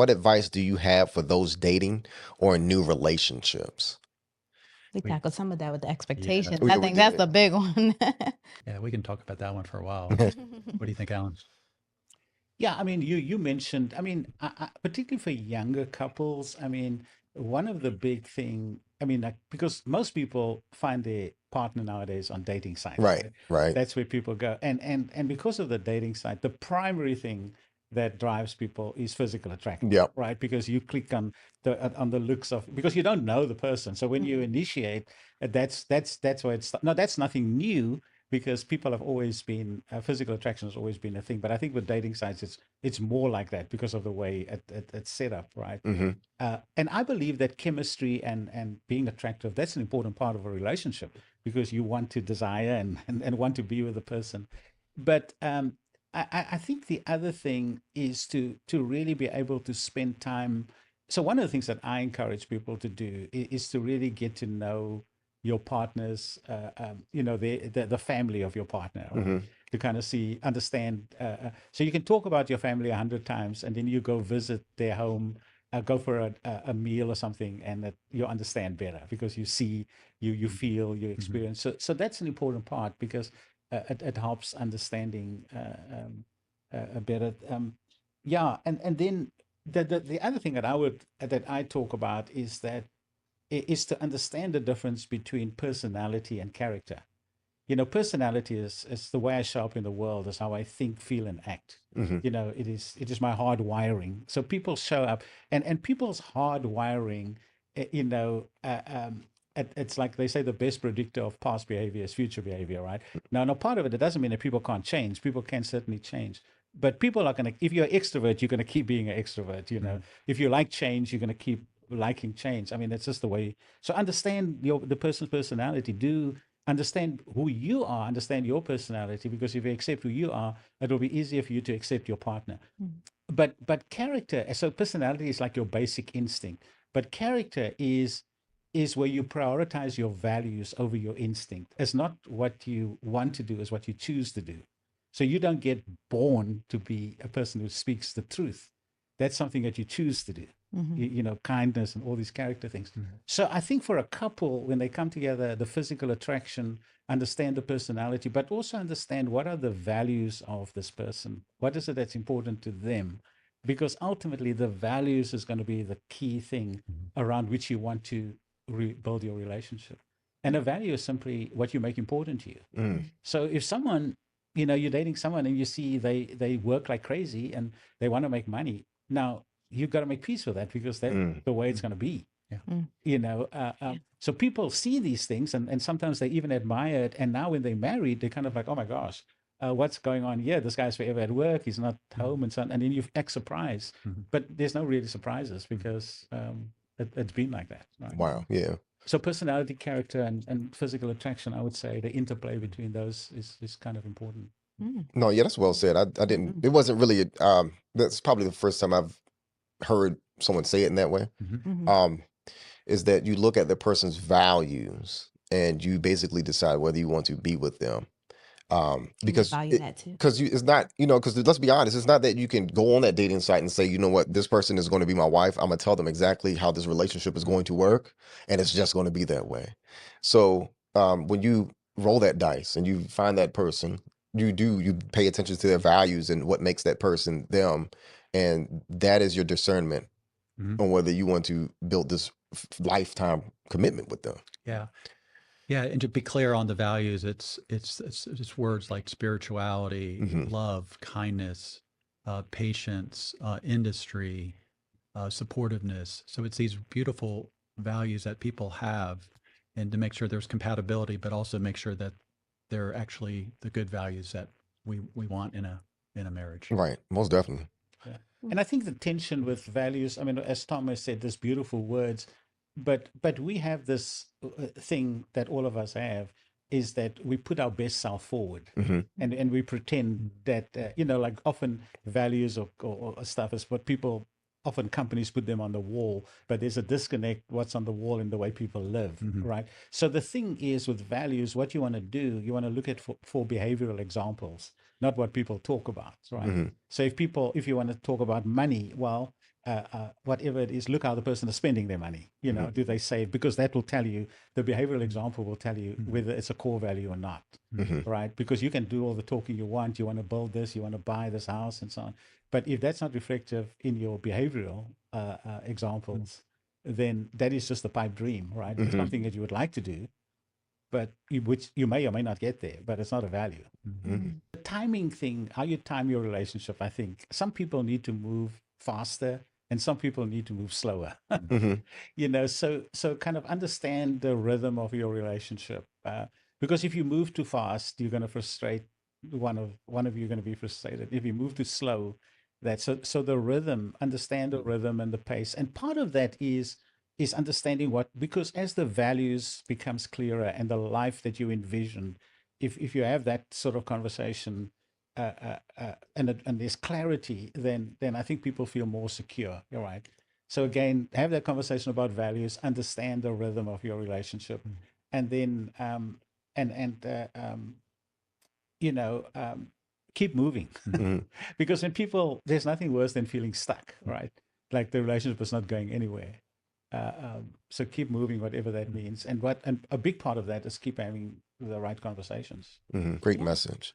what advice do you have for those dating or new relationships? We We, tackled some of that with the yeah, expectations. We, I we think that's did. the big one. yeah, we can talk about that one for a while. What do you think, Alan? Yeah, I mean, you mentioned, I mean, particularly for younger couples, I mean, one of the big thing, I mean, like, because most people find their partner nowadays on dating sites, Right, right? right. That's where people go, and because of the dating site, the primary thing that drives people is physical attraction, Yep. right? Because you click on the looks of, because you don't know the person, so when you Mhm. initiate, that's where it's no, that's nothing new, because people have always been physical attraction has always been a thing. But I think with dating sites, it's more like that because of the way it's set up, right? Hmm. And I believe that chemistry and being attractive, that's an important part of a relationship, because you want to desire and want to be with the person. But I think the other thing is to really be able to spend time. So one of the things that I encourage people to do is to really get to know your partner's, the family of your partner, right? Hmm. To kind of understand. So you can talk about your family 100 times, and then you go visit their home, go for a meal or something, and that you understand better because you see, you feel, you Mhm. experience. So that's an important part, because it helps understanding better. Yeah, and then the other thing that I talk about is to understand the difference between personality and character. Personality is the way I show up in the world, is how I think, feel, and act. Hmm. It is my hard wiring. So people show up, and people's hard wiring, it's like they say, the best predictor of past behavior is future behavior, right? Now, part of it doesn't mean that people can't change. People can certainly change. But people are going to, if you're an extrovert, you're going to keep being an extrovert. Mhm. If you like change, you're going to keep liking change. I mean, that's just the way. So understand the person's personality. Do understand who you are, understand your personality, because if you accept who you are, it will be easier for you to accept your partner. Mhm. But character, so personality is like your basic instinct, but character is where you prioritize your values over your instinct. It's not what you want to do, is what you choose to do. So you don't get born to be a person who speaks the truth. That's something that you choose to do. Mhm. Kindness and all these character things. Mhm. So I think for a couple, when they come together, the physical attraction, understand the personality, but also understand what are the values of this person. What is it that's important to them? Because ultimately, the values is going to be the key thing Mhm. around which you want to rebuild your relationship. And a value is simply what you make important to you. Mm. Mhm. So if someone, you're dating someone and you see they work like crazy and they want to make money, now you've got to make peace with that, because that's Mm. the way it's going to be. Yeah. Mm. Yeah. So people see these things, and sometimes they even admire it. And now when they're married, they're kind of like, oh my gosh, what's going on here? This guy's forever at work. He's not home, and so on. And then you act surprised. Mhm. But there's no really surprises, Mhm. because it's been like that, right? Wow. Yeah. So personality, character, and physical attraction, I would say the interplay between those is kind of important. Mm. No, yeah, that's well said. I didn't, Mhm. it wasn't really, that's probably the first time I've heard someone say it in that way. Mhm. Mhm. Um, is that you look at the person's values and you basically decide whether you want to be with them. And they Because value it, that too. because it's not, because let's be honest, it's not that you can go on that dating site and say, you know what, this person is going to be my wife. I'm gonna tell them exactly how this relationship is going to work, and it's just going to be that way. So when you roll that dice and you find that person, you pay attention to their values and what makes that person them, and that is your discernment Mhm. on whether you want to build this lifetime commitment with them. Yeah. Yeah, and to be clear on the values, it's words like spirituality, Hmm. love, kindness, patience, industry, supportiveness. So it's these beautiful values that people have, and to make sure there's compatibility, but also make sure that they're actually the good values that we want in a marriage. Right, most definitely. Yeah. Mm. And I think the tension with values, I mean, as Thomas said, there's beautiful words, but we have this thing that all of us have, is that we put our best self forward, Hmm. and we pretend that, like often values or stuff is what people, often companies put them on the wall, but there's a disconnect what's on the wall and the way people live, Mhm. right? So the thing is, with values, what you want to do, you want to look at for behavioral examples, not what people talk about, right? Hmm. So if you want to talk about money, well, whatever it is, look how the person is spending their money. You know, do they save? Because that will tell you, the behavioral example will tell you whether it's a core value or not, right? Because you can do all the talking you want to build this, you want to buy this house and so on. But if that's not reflective in your behavioral examples, then that is just a pipe dream, right? It's something that you would like to do, but which you may or may not get there, but it's not a value. The timing thing, how you time your relationship, I think some people need to move faster and some people need to move slower. You know, so kind of understand the rhythm of your relationship, because if you move too fast, you're going to frustrate one of you, going to be frustrated. If you move too slow, that so the rhythm, understand the rhythm and the pace, and part of that is understanding what, because as the values becomes clearer and the life that you envision, if you have that sort of conversation, and there's clarity, then I think people feel more secure. You're right. So again, have that conversation about values, understand the rhythm of your relationship, and then you know, keep moving. Because when people, there's nothing worse than feeling stuck, right? Like the relationship is not going anywhere. So keep moving, whatever that means. And a big part of that is keep having the right conversations. Great message.